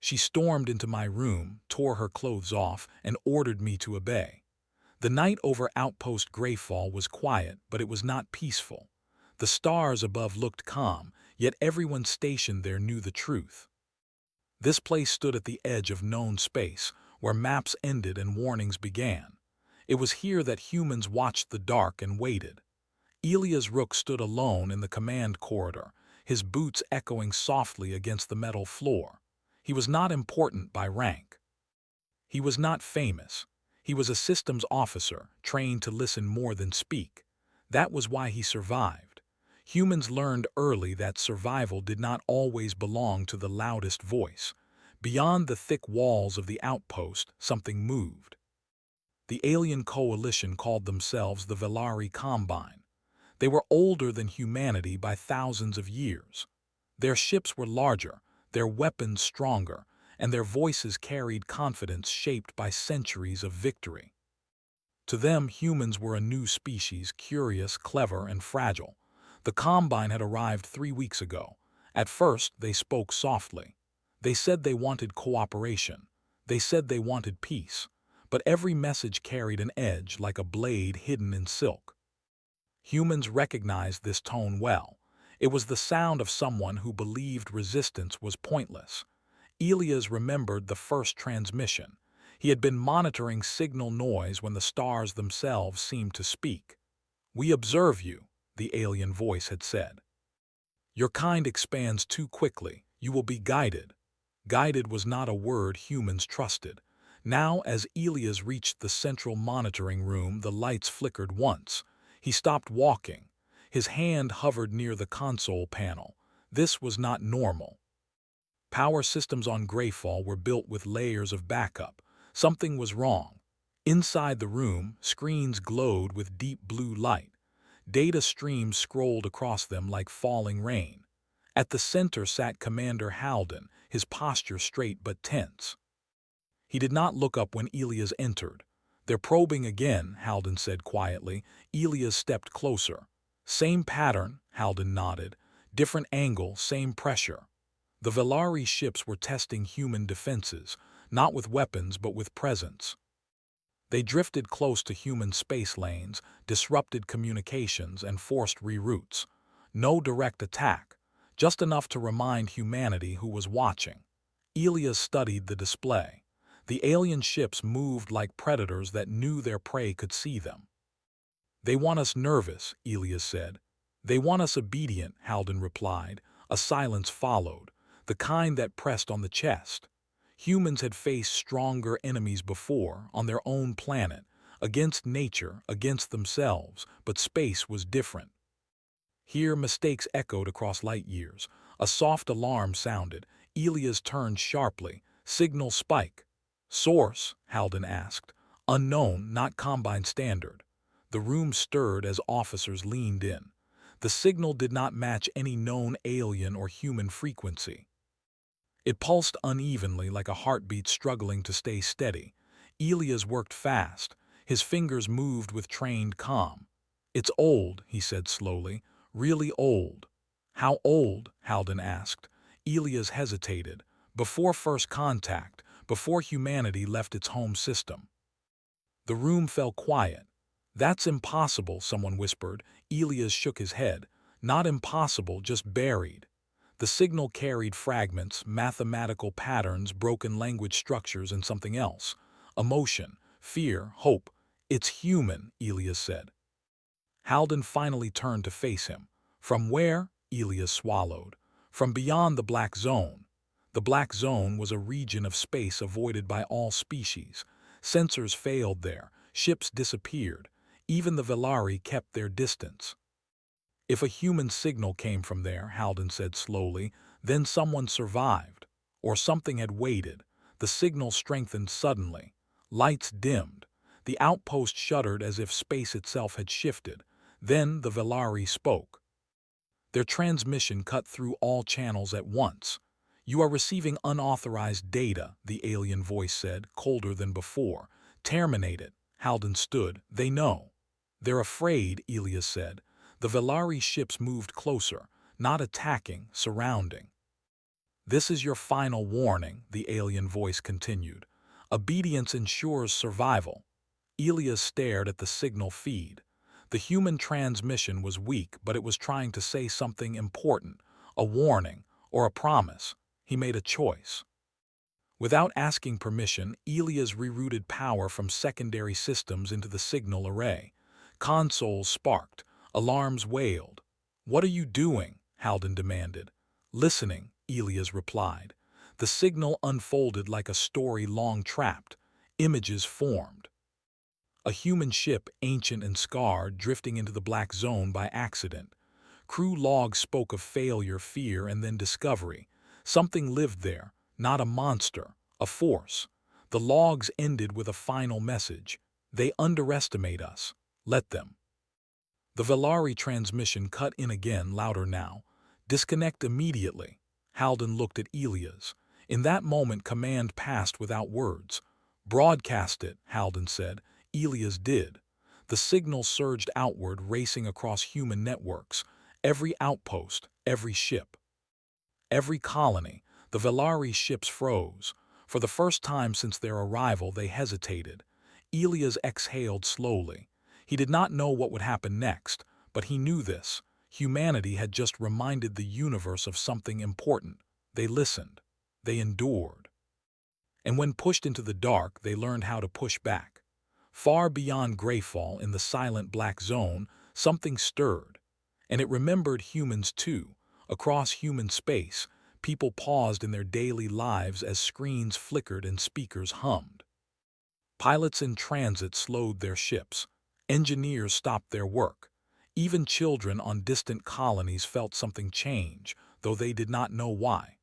She stormed into my room, tore her clothes off, and ordered me to obey. The night over Outpost Greyfall was quiet, but it was not peaceful. The stars above looked calm, yet everyone stationed there knew the truth. This place stood at the edge of known space, where maps ended and warnings began. It was here that humans watched the dark and waited. Elias Rook stood alone in the command corridor, his boots echoing softly against the metal floor. He was not important by rank. He was not famous. He was a systems officer, trained to listen more than speak. That was why he survived. Humans learned early that survival did not always belong to the loudest voice. Beyond the thick walls of the outpost, something moved. The alien coalition called themselves the Velari Combine. They were older than humanity by thousands of years. Their ships were larger, their weapons stronger, and their voices carried confidence shaped by centuries of victory. To them, humans were a new species, curious, clever, and fragile. The Combine had arrived 3 weeks ago. At first, they spoke softly. They said they wanted cooperation. They said they wanted peace. But every message carried an edge, like a blade hidden in silk. Humans recognized this tone well. It was the sound of someone who believed resistance was pointless. Elias remembered the first transmission. He had been monitoring signal noise when the stars themselves seemed to speak. "We observe you," the alien voice had said. "Your kind expands too quickly. You will be guided." Guided was not a word humans trusted. Now, as Elias reached the central monitoring room, the lights flickered once. He stopped walking. His hand hovered near the console panel. This was not normal. Power systems on Greyfall were built with layers of backup. Something was wrong. Inside the room, screens glowed with deep blue light. Data streams scrolled across them like falling rain. At the center sat Commander Halden, his posture straight but tense. He did not look up when Elias entered. "They're probing again," Halden said quietly. Elias stepped closer. "Same pattern," Halden nodded. "Different angle, same pressure." The Velari ships were testing human defenses, not with weapons but with presence. They drifted close to human space lanes, disrupted communications, and forced reroutes. No direct attack, just enough to remind humanity who was watching. Elias studied the display. The alien ships moved like predators that knew their prey could see them. "They want us nervous," Elias said. "They want us obedient," Halden replied. A silence followed, the kind that pressed on the chest. Humans had faced stronger enemies before, on their own planet, against nature, against themselves, but space was different. Here mistakes echoed across light years. A soft alarm sounded. Elias turned sharply. "Signal spike." "Source?" Halden asked. "Unknown, not Combine standard." The room stirred as officers leaned in. The signal did not match any known alien or human frequency. It pulsed unevenly like a heartbeat struggling to stay steady. Elias worked fast. His fingers moved with trained calm. "It's old," he said slowly. "Really old." "How old?" Halden asked. Elias hesitated. "Before first contact, before humanity left its home system." The room fell quiet. "That's impossible," someone whispered. Elias shook his head. "Not impossible, just buried." The signal carried fragments, mathematical patterns, broken language structures, and something else. Emotion, fear, hope. "It's human," Elias said. Halden finally turned to face him. "From where?" Elias swallowed. "From beyond the Black Zone." The Black Zone was a region of space avoided by all species. Sensors failed there. Ships disappeared. Even the Velari kept their distance. "If a human signal came from there," Halden said slowly, "then someone survived. Or something had waited." The signal strengthened suddenly. Lights dimmed. The outpost shuddered as if space itself had shifted. Then the Velari spoke. Their transmission cut through all channels at once. "You are receiving unauthorized data," the alien voice said, colder than before. "Terminate it." Halden stood. "They know." "They're afraid," Elias said. The Velari ships moved closer, not attacking, surrounding. "This is your final warning," the alien voice continued. "Obedience ensures survival." Elias stared at the signal feed. The human transmission was weak, but it was trying to say something important, a warning, or a promise. He made a choice. Without asking permission, Elias rerouted power from secondary systems into the signal array. Consoles sparked. Alarms wailed. "What are you doing?" Halden demanded. "Listening," Elias replied. The signal unfolded like a story long trapped. Images formed. A human ship, ancient and scarred, drifting into the black zone by accident. Crew logs spoke of failure, fear, and then discovery. Something lived there, not a monster, a force. The logs ended with a final message. "They underestimate us. Let them." The Velari transmission cut in again, louder now. "Disconnect immediately." Halden looked at Elias. In that moment, command passed without words. "Broadcast it," Halden said. Elias did. The signal surged outward, racing across human networks. Every outpost, every ship, every colony. The Velari ships froze. For the first time since their arrival, they hesitated. Elias exhaled slowly. He did not know what would happen next, but he knew this. Humanity had just reminded the universe of something important. They listened. They endured. And when pushed into the dark, they learned how to push back. Far beyond Greyfall, in the silent black zone, something stirred. And it remembered humans too. Across human space, people paused in their daily lives as screens flickered and speakers hummed. Pilots in transit slowed their ships. Engineers stopped their work. Even children on distant colonies felt something change, though they did not know why.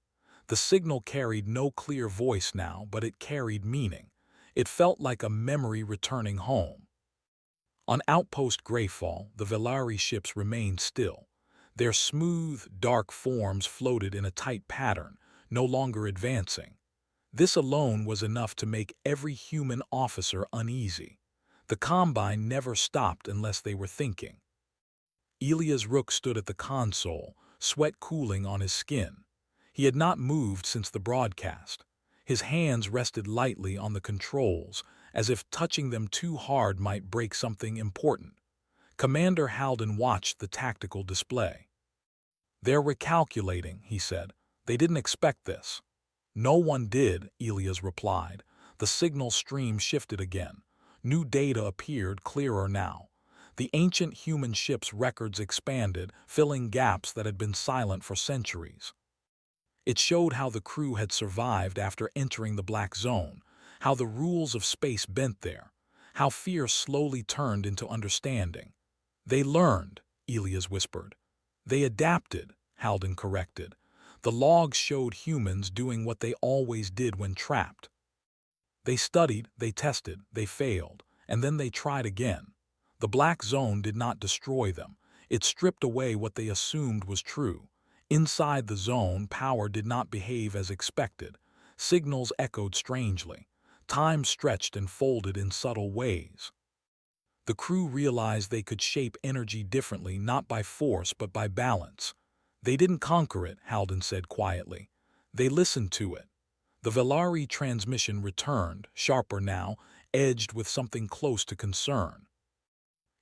The signal carried no clear voice now, but it carried meaning. It felt like a memory returning home. On Outpost Greyfall, the Velari ships remained still. Their smooth, dark forms floated in a tight pattern, no longer advancing. This alone was enough to make every human officer uneasy. The Combine never stopped unless they were thinking. Elias Rook stood at the console, sweat cooling on his skin. He had not moved since the broadcast. His hands rested lightly on the controls, as if touching them too hard might break something important. Commander Halden watched the tactical display. "They're recalculating," he said. "They didn't expect this." "No one did," Elias replied. The signal stream shifted again. New data appeared, clearer now. The ancient human ship's records expanded, filling gaps that had been silent for centuries. It showed how the crew had survived after entering the black zone, how the rules of space bent there, how fear slowly turned into understanding. "They learned," Elias whispered. "They adapted," Halden corrected. The logs showed humans doing what they always did when trapped. They studied, they tested, they failed, and then they tried again. The black zone did not destroy them. It stripped away what they assumed was true. Inside the zone, power did not behave as expected. Signals echoed strangely. Time stretched and folded in subtle ways. The crew realized they could shape energy differently, not by force but by balance. "They didn't conquer it," Halden said quietly. "They listened to it." The Velari transmission returned, sharper now, edged with something close to concern.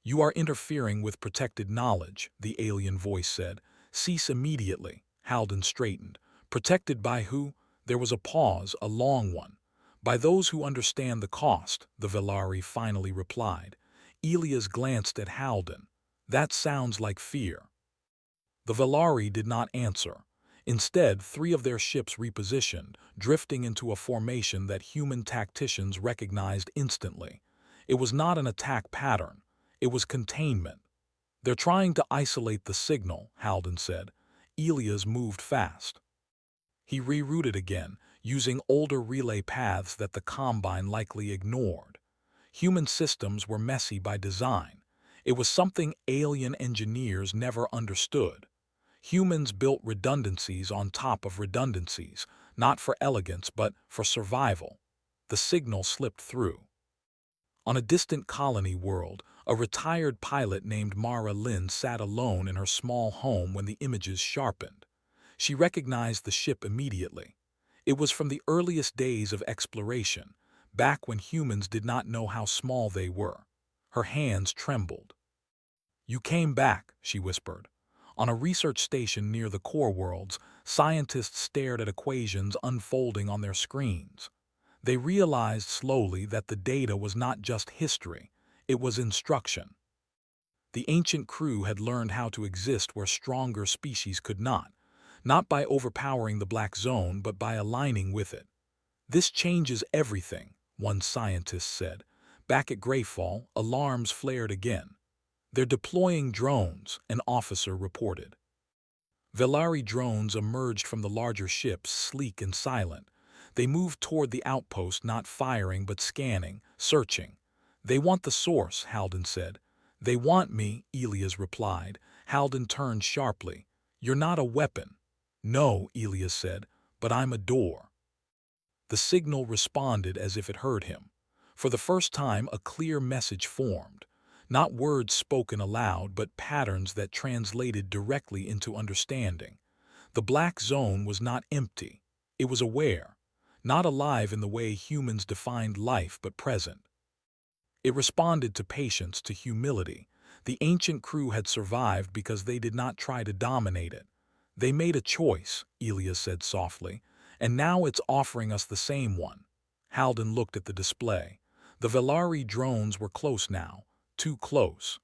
"You are interfering with protected knowledge," the alien voice said. "Cease immediately." Halden straightened. "Protected by who?" There was a pause, a long one. "By those who understand the cost," the Velari finally replied. Elias glanced at Halden. "That sounds like fear." The Velari did not answer. Instead, 3 of their ships repositioned, drifting into a formation that human tacticians recognized instantly. It was not an attack pattern. It was containment. "They're trying to isolate the signal," Halden said. Elias moved fast. He rerouted again, using older relay paths that the Combine likely ignored. Human systems were messy by design. It was something alien engineers never understood. Humans built redundancies on top of redundancies, not for elegance but for survival. The signal slipped through. On a distant colony world, a retired pilot named Mara Lynn sat alone in her small home when the images sharpened. She recognized the ship immediately. It was from the earliest days of exploration, back when humans did not know how small they were. Her hands trembled. "You came back," she whispered. On a research station near the core worlds, scientists stared at equations unfolding on their screens. They realized slowly that the data was not just history, it was instruction. The ancient crew had learned how to exist where stronger species could not by overpowering the black zone, but by aligning with it. "This changes everything," one scientist said. Back at Greyfall, alarms flared again. "They're deploying drones," an officer reported. Velari drones emerged from the larger ships, sleek and silent. They moved toward the outpost, not firing but scanning, searching. "They want the source," Halden said. "They want me," Elias replied. Halden turned sharply. "You're not a weapon." "No," Elias said, "but I'm a door." The signal responded as if it heard him. For the first time, a clear message formed. Not words spoken aloud, but patterns that translated directly into understanding. The black zone was not empty. It was aware. Not alive in the way humans defined life, but present. It responded to patience, to humility. The ancient crew had survived because they did not try to dominate it. "They made a choice," Elias said softly, "and now it's offering us the same one." Halden looked at the display. The Velari drones were close now, too close.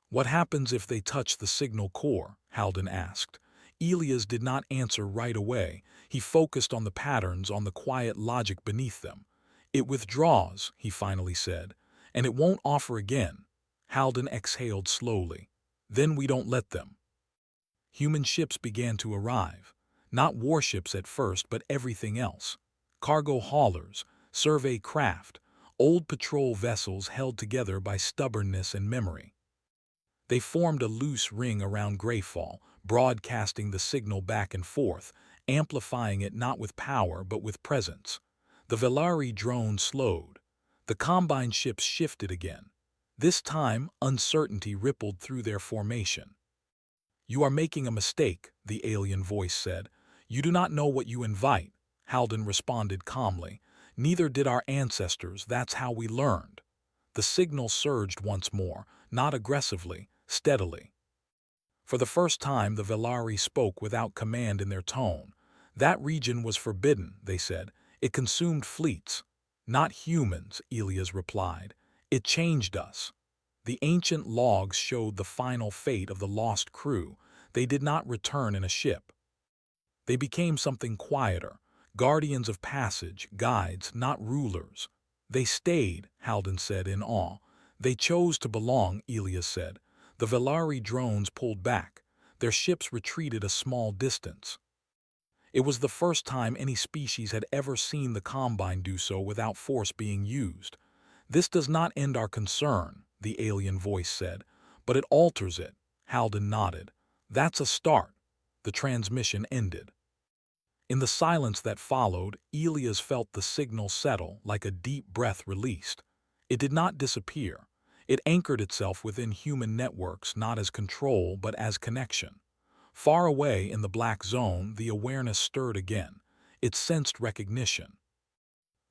"What happens if they touch the signal core?" Halden asked. Elias did not answer right away. He focused on the patterns, on the quiet logic beneath them. "It withdraws," he finally said, "and it won't offer again." Halden exhaled slowly. "Then we don't let them." Human ships began to arrive. Not warships at first, but everything else. Cargo haulers, survey craft, old patrol vessels held together by stubbornness and memory. They formed a loose ring around Greyfall, broadcasting the signal back and forth, amplifying it not with power but with presence. The Velari drone slowed. The Combine ships shifted again. This time, uncertainty rippled through their formation. "You are making a mistake," the alien voice said. "You do not know what you invite." Halden responded calmly. "Neither did our ancestors. That's how we learned." The signal surged once more, not aggressively, steadily. For the first time, the Velari spoke without command in their tone. "That region was forbidden," they said. "It consumed fleets." "Not humans," Elias replied. "It changed us." The ancient logs showed the final fate of the lost crew. They did not return in a ship. They became something quieter, guardians of passage, guides, not rulers. "They stayed," Halden said in awe. "They chose to belong," Elias said. The Velari drones pulled back. Their ships retreated a small distance. It was the first time any species had ever seen the Combine do so without force being used. "This does not end our concern," the alien voice said, "but it alters it." Halden nodded. "That's a start." The transmission ended. In the silence that followed, Elias felt the signal settle like a deep breath released. It did not disappear. It anchored itself within human networks, not as control but as connection. Far away in the black zone, the awareness stirred again. It sensed recognition.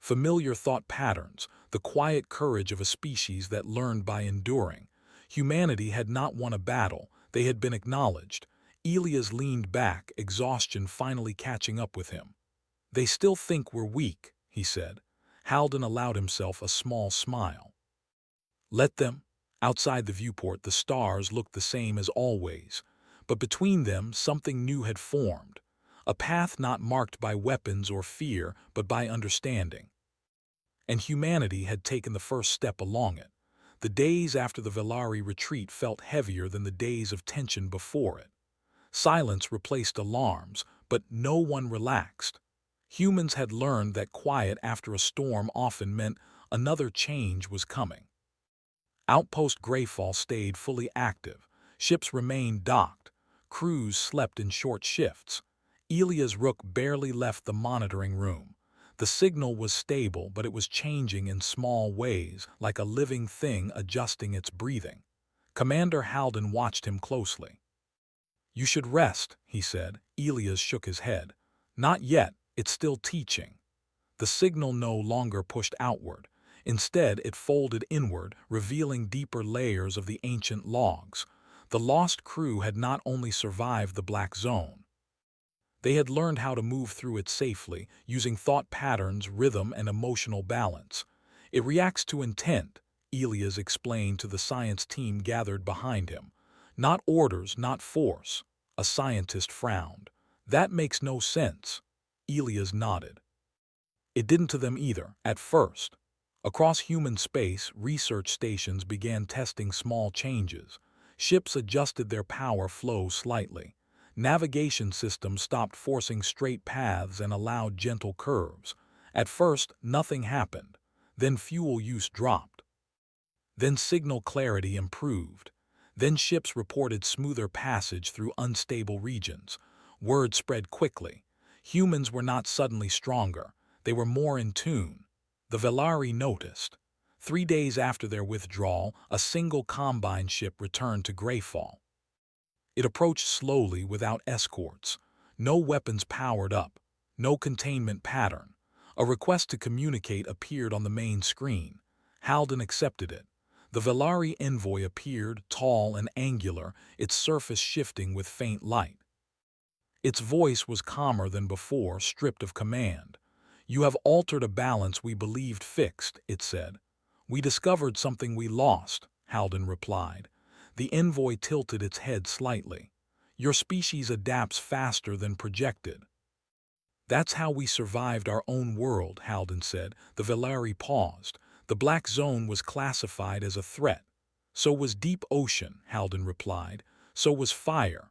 Familiar thought patterns, the quiet courage of a species that learned by enduring. Humanity had not won a battle, they had been acknowledged. Elias leaned back, exhaustion finally catching up with him. "They still think we're weak," he said. Halden allowed himself a small smile. "Let them." Outside the viewport, the stars looked the same as always. But between them, something new had formed. A path not marked by weapons or fear, but by understanding. And humanity had taken the first step along it. The days after the Velari retreat felt heavier than the days of tension before it. Silence replaced alarms, but no one relaxed. Humans had learned that quiet after a storm often meant another change was coming. Outpost Greyfall stayed fully active. Ships remained docked. Crews slept in short shifts. Elias Rook barely left the monitoring room. The signal was stable, but it was changing in small ways, like a living thing adjusting its breathing. Commander Halden watched him closely. "You should rest," he said. Elias shook his head. Not yet, it's still teaching. The signal no longer pushed outward. Instead, it folded inward, revealing deeper layers of the ancient logs. The lost crew had not only survived the black zone. They had learned how to move through it safely, using thought patterns, rhythm, and emotional balance. It reacts to intent, Elias explained to the science team gathered behind him. Not orders, not force. A scientist frowned. That makes no sense. Elias nodded. It didn't to them either, at first. Across human space, research stations began testing small changes. Ships adjusted their power flow slightly. Navigation systems stopped forcing straight paths and allowed gentle curves. At first, nothing happened. Then fuel use dropped. Then signal clarity improved. Then ships reported smoother passage through unstable regions. Word spread quickly. Humans were not suddenly stronger. They were more in tune. The Velari noticed. 3 days after their withdrawal, a single combine ship returned to Greyfall. It approached slowly without escorts. No weapons powered up. No containment pattern. A request to communicate appeared on the main screen. Halden accepted it. The Velari envoy appeared, tall and angular, its surface shifting with faint light. Its voice was calmer than before, stripped of command. "You have altered a balance we believed fixed," it said. "We discovered something we lost," Halden replied. The envoy tilted its head slightly. "Your species adapts faster than projected." "That's how we survived our own world," Halden said. The Velari paused. "The black zone was classified as a threat." "So was deep ocean," Halden replied. "So was fire."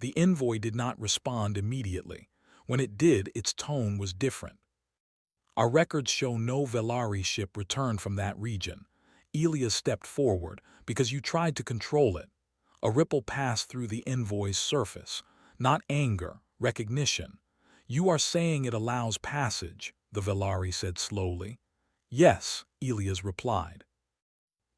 The envoy did not respond immediately. When it did, its tone was different. "Our records show no Velari ship returned from that region." Elias stepped forward. "Because you tried to control it." A ripple passed through the envoy's surface. Not anger, recognition. "You are saying it allows passage," the Velari said slowly. "Yes," Elias replied.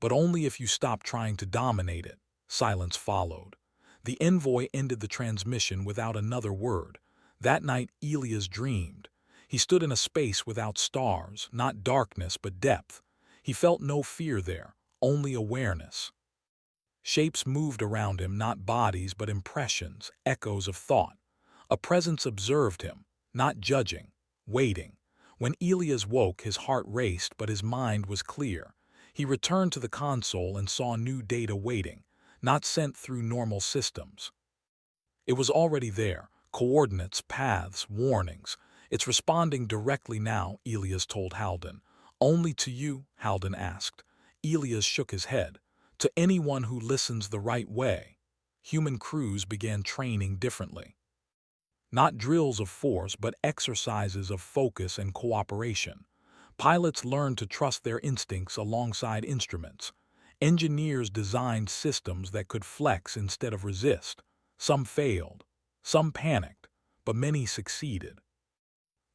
"But only if you stop trying to dominate it." Silence followed. The envoy ended the transmission without another word. That night Elias dreamed. He stood in a space without stars, not darkness but depth. He felt no fear there, only awareness. Shapes moved around him, not bodies but impressions, echoes of thought. A presence observed him, not judging, waiting. When Elias woke, his heart raced, but his mind was clear. He returned to the console and saw new data waiting, not sent through normal systems. It was already there, coordinates, paths, warnings. "It's responding directly now," Elias told Halden. "Only to you?" Halden asked. Elias shook his head. "To anyone who listens the right way." Human crews began training differently. Not drills of force, but exercises of focus and cooperation. Pilots learned to trust their instincts alongside instruments. Engineers designed systems that could flex instead of resist. Some failed, some panicked, but many succeeded.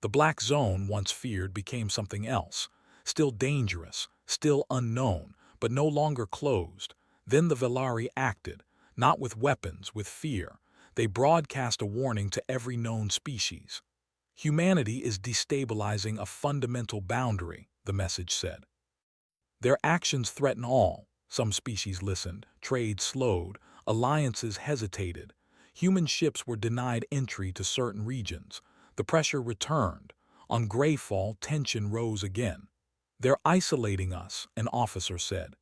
The black zone, once feared, became something else. Still dangerous, still unknown, but no longer closed. Then the Velari acted, not with weapons, with fear. They broadcast a warning to every known species. "Humanity is destabilizing a fundamental boundary," the message said. "Their actions threaten all." Some species listened, trade slowed, alliances hesitated. Human ships were denied entry to certain regions. The pressure returned. On Greyfall, tension rose again. "They're isolating us," an officer said.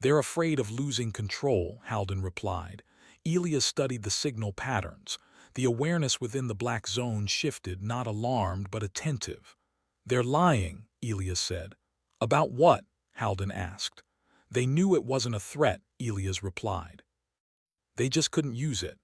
"They're afraid of losing control," Halden replied. Elias studied the signal patterns. The awareness within the black zone shifted, not alarmed but attentive. "They're lying," Elias said. "About what?" Halden asked. "They knew it wasn't a threat," Elias replied. "They just couldn't use it."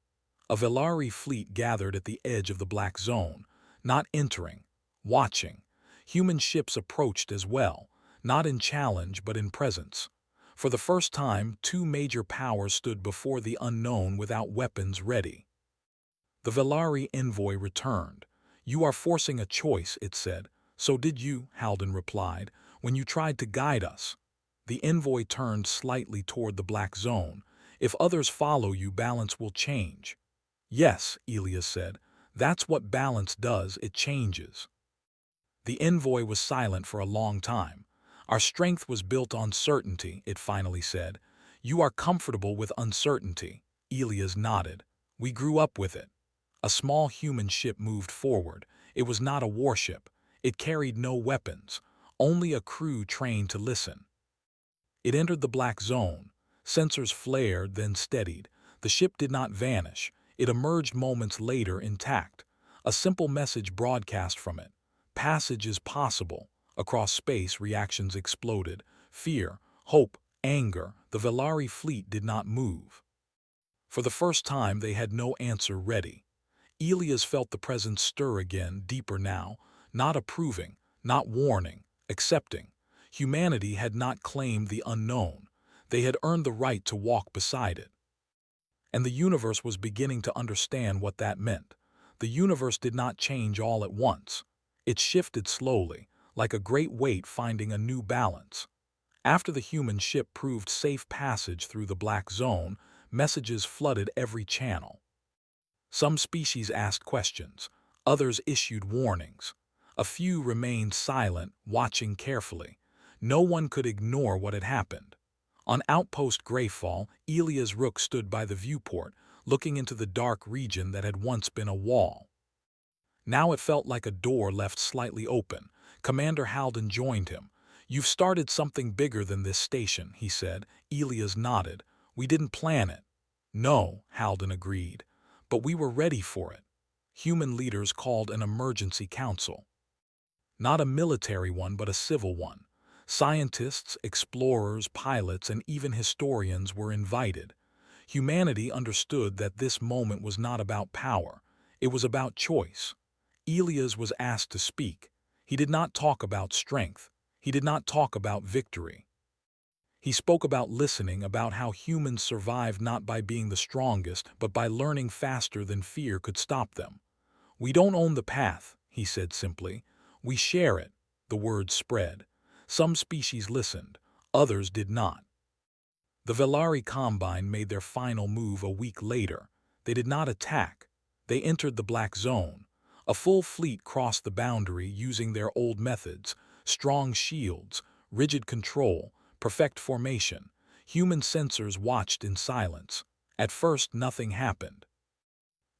A Velari fleet gathered at the edge of the black zone, not entering, watching. Human ships approached as well, not in challenge but in presence. For the first time, 2 major powers stood before the unknown without weapons ready. The Velari envoy returned. "You are forcing a choice," it said. "So did you," Halden replied, "when you tried to guide us." The envoy turned slightly toward the black zone. "If others follow you, balance will change." Yes, Elias said. That's what balance does, it changes. The envoy was silent for a long time. Our strength was built on certainty, it finally said. You are comfortable with uncertainty. Elias nodded. We grew up with it. A small human ship moved forward. It was not a warship. It carried no weapons, only a crew trained to listen. It entered the black zone. Sensors flared, then steadied. The ship did not vanish. It emerged moments later intact. A simple message broadcast from it. Passage is possible. Across space, reactions exploded. Fear, hope, anger. The Velari fleet did not move. For the first time, they had no answer ready. Elias felt the presence stir again, deeper now, not approving, not warning, accepting. Humanity had not claimed the unknown. They had earned the right to walk beside it. And the universe was beginning to understand what that meant. The universe did not change all at once. It shifted slowly, like a great weight finding a new balance. After the human ship proved safe passage through the black zone, messages flooded every channel. Some species asked questions, others issued warnings. A few remained silent, watching carefully. No one could ignore what had happened. On Outpost Greyfall, Elias Rook stood by the viewport, looking into the dark region that had once been a wall. Now it felt like a door left slightly open. Commander Halden joined him. You've started something bigger than this station, he said. Elias nodded. We didn't plan it. No, Halden agreed. But we were ready for it. Human leaders called an emergency council. Not a military one, but a civil one. Scientists, explorers, pilots, and even historians were invited. Humanity understood that this moment was not about power. It was about choice. Elias was asked to speak. He did not talk about strength. He did not talk about victory. He spoke about listening, about how humans survived not by being the strongest, but by learning faster than fear could stop them. We don't own the path, he said simply. We share it. The word spread. Some species listened, others did not. The Velari Combine made their final move a week later. They did not attack. They entered the black zone. A full fleet crossed the boundary using their old methods: strong shields, rigid control, perfect formation. Human sensors watched in silence. At first, nothing happened.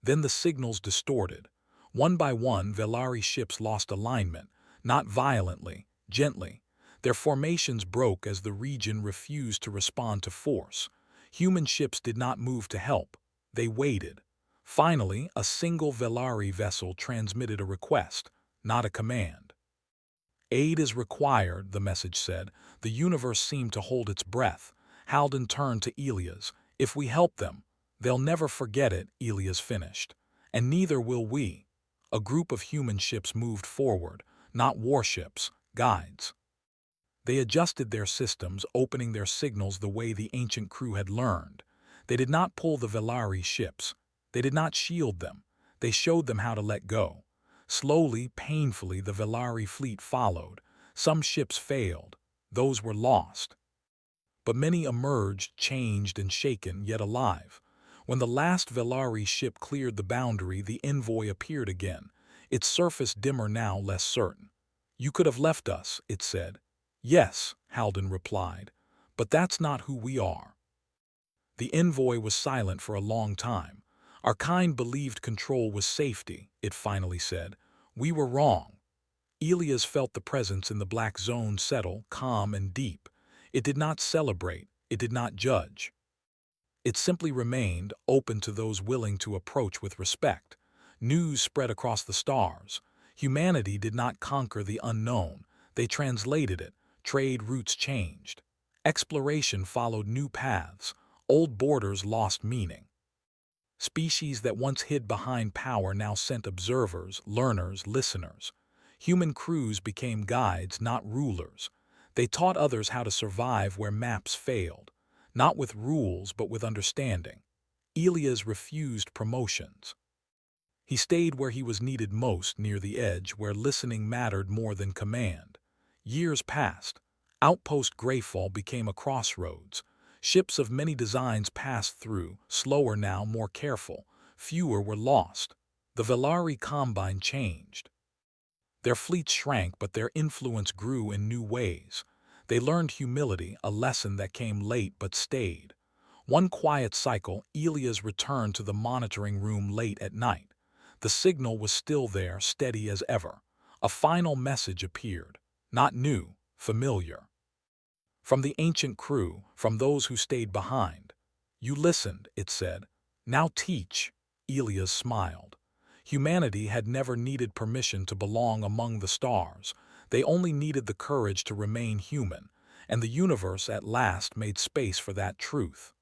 Then the signals distorted. One by one, Velari ships lost alignment, not violently, gently. Their formations broke as the region refused to respond to force. Human ships did not move to help. They waited. Finally, a single Velari vessel transmitted a request, not a command. Aid is required, the message said. The universe seemed to hold its breath. Halden turned to Elias. If we help them, they'll never forget it, Elias finished. And neither will we. A group of human ships moved forward, not warships, guides. They adjusted their systems, opening their signals the way the ancient crew had learned. They did not pull the Velari ships. They did not shield them. They showed them how to let go. Slowly, painfully, the Velari fleet followed. Some ships failed. Those were lost. But many emerged, changed and shaken, yet alive. When the last Velari ship cleared the boundary, the envoy appeared again, its surface dimmer now, less certain. You could have left us, it said. Yes, Halden replied, but that's not who we are. The envoy was silent for a long time. Our kind believed control was safety, it finally said. We were wrong. Elias felt the presence in the black zone settle, calm and deep. It did not celebrate, it did not judge. It simply remained, open to those willing to approach with respect. News spread across the stars. Humanity did not conquer the unknown. They translated it. Trade routes changed. Exploration followed new paths. Old borders lost meaning. Species that once hid behind power now sent observers, learners, listeners. Human crews became guides, not rulers. They taught others how to survive where maps failed, not with rules but with understanding. Elias refused promotions. He stayed where he was needed most, near the edge, where listening mattered more than command. Years passed. Outpost Greyfall became a crossroads. Ships of many designs passed through, slower now, more careful. fewer were lost. The Velari Combine changed. Their fleet shrank, but their influence grew in new ways. They learned humility, a lesson that came late but stayed. One quiet cycle, Elia's returned to the monitoring room late at night. The signal was still there, steady as ever. A final message appeared. Not new, familiar. From the ancient crew, from those who stayed behind. You listened, it said. Now teach. Elia smiled. Humanity had never needed permission to belong among the stars. They only needed the courage to remain human, and the universe at last made space for that truth.